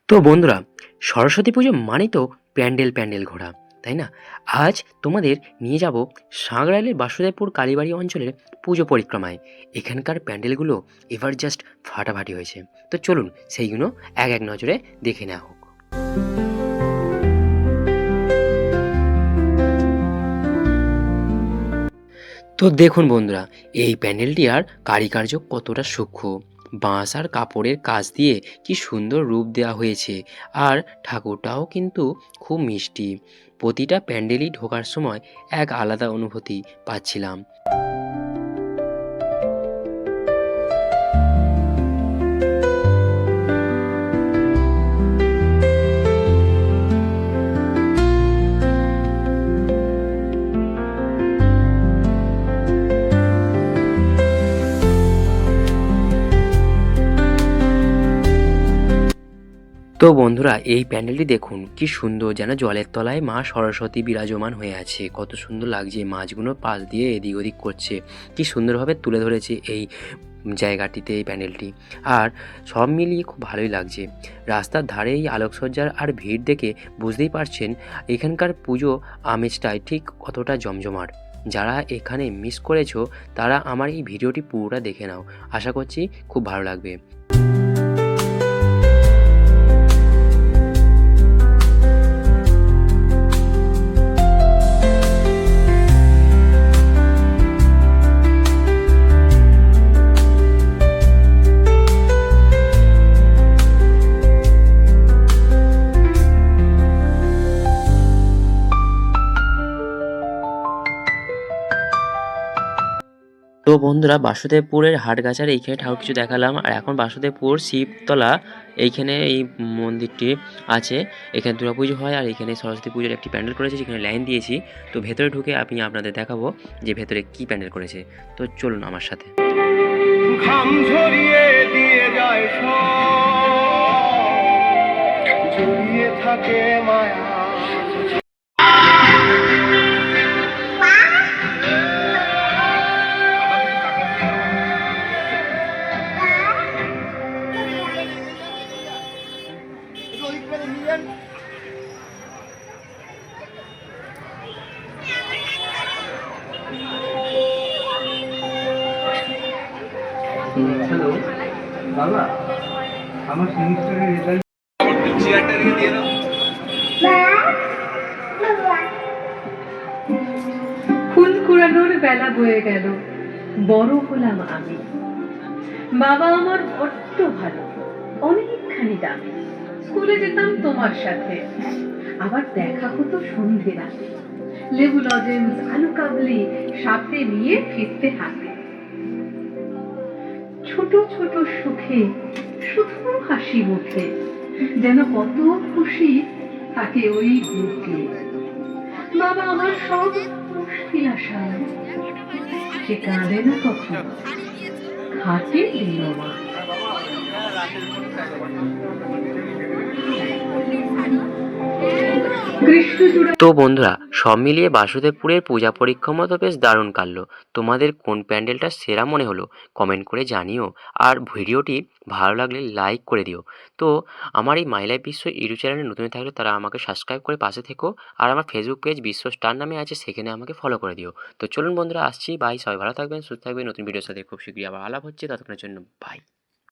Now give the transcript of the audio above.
তো বন্ধুরা, সরস্বতী পুজো মানে তো প্যান্ডেল প্যান্ডেল ঘোরা, তাই না? আজ তোমাদের নিয়ে যাব সাঁকরাইলের বাসুদেবপুর কালীবাড়ি অঞ্চলের পুজো পরিক্রমায়। এখানকার প্যান্ডেলগুলো এবার জাস্ট ফাটাফাটি হয়েছে। তো চলুন সেইগুলো এক এক নজরে দেখে নেওয়া হোক। তো দেখুন বন্ধুরা, এই প্যান্ডেলটি আর কারিকার্য কতটা সূক্ষ্ম। বাঁশ আর কাপড়ের কাজ দিয়ে কি সুন্দর রূপ দেওয়া হয়েছে। আর ঠাকুরটাও কিন্তু খুব মিষ্টি। প্রতিটা প্যান্ডেলই ঢোকার সময় এক আলাদা অনুভূতি পাচ্ছিলাম। তো বন্ধুরা, এই প্যান্ডেলটি দেখুন কি সুন্দর, যেন জলের তলায় মা সরস্বতী বিরাজমান হয়ে আছে। কত সুন্দর লাগছে, মাছগুলো পাশ দিয়ে এদিক ওদিক করছে। কি সুন্দরভাবে তুলে ধরেছে এই জায়গাটিতে এই প্যান্ডেলটি। আর সব মিলিয়ে খুব ভালোই লাগছে। রাস্তার ধারে এই আলোকসজ্জার আর ভিড় দেখে বুঝতেই পারছেন এখানকার পুজো আমেজটাই ঠিক কতটা জমজমাট। যারা এখানে মিস করেছো তারা আমার এই ভিডিওটি পুরোটা দেখে নাও, আশা করছি খুব ভালো লাগবে। তো বন্ধুরা, বাসুদেবপুরের হাটগাছার এইখানে ঠাকুর কিছু দেখালাম। আর এখন বাসুদেবপুর শিবতলা এইখানে এই মন্দিরটি আছে। এখানে দুর্গাপুজো হয় আর এখানে সরস্বতী পুজোর একটি প্যান্ডেল করেছে, যেখানে লাইন দিয়েছি। তো ভেতরে ঢুকে আমি আপনাদের দেখাবো যে ভেতরে কি প্যান্ডেল করেছে। তো চলুন আমার সাথে। ঘাম ঝরিয়ে দিয়ে যায় জড়িয়ে থাকে মায়া। হ্যালো বাবা, আমার সেমিস্টারের রেজাল্ট। ফুল কুড়ানোর বেলা বয়ে গেল, বড় হলাম আমি। বাবা আমার বড্ড ভালো, অনেকখানি দামি। স্কুলে যেতাম তোমার সাথে, আবার দেখা হতো সন্ধে রাতে। লেবু লজেন্স, আলু কাবলি সাথে নিয়ে ফিরতে হাতে। ছোট ছোট সুখে শুধু হাসি মুখে, যেন কত খুশি থাকে ওই বুকে। বাবা আমার সব মুশকিল আসায়, সে কাঁদে না কখনো, খাটে দিনমা। তো বন্ধুরা, সব মিলিয়ে বাসুদেবপুরের পূজা পরিক্রমা তো বেশ দারুণ কাটলো। তোমাদের কোন প্যান্ডেলটা সেরা মনে হলো কমেন্ট করে জানিও। আর ভিডিওটি ভালো লাগলে লাইক করে দিও। তো আমার এই মাই লাইফ বিশ্ব ইউটিউব চ্যানেলে নতুন থাকলে তারা আমাকে সাবস্ক্রাইব করে পাশে থেকো। আর আমার ফেসবুক পেজ বিশ্ব স্টার নামে আছে, সেখানে আমাকে ফলো করে দিও। তো চলুন বন্ধুরা, আসছি। বাই, সবাই ভালো থাকবেন, সুস্থ থাকবেন। নতুন ভিডিওর সাথে খুব শীঘ্রই আবার আলাপ হচ্ছে। ততক্ষণের জন্য বাই।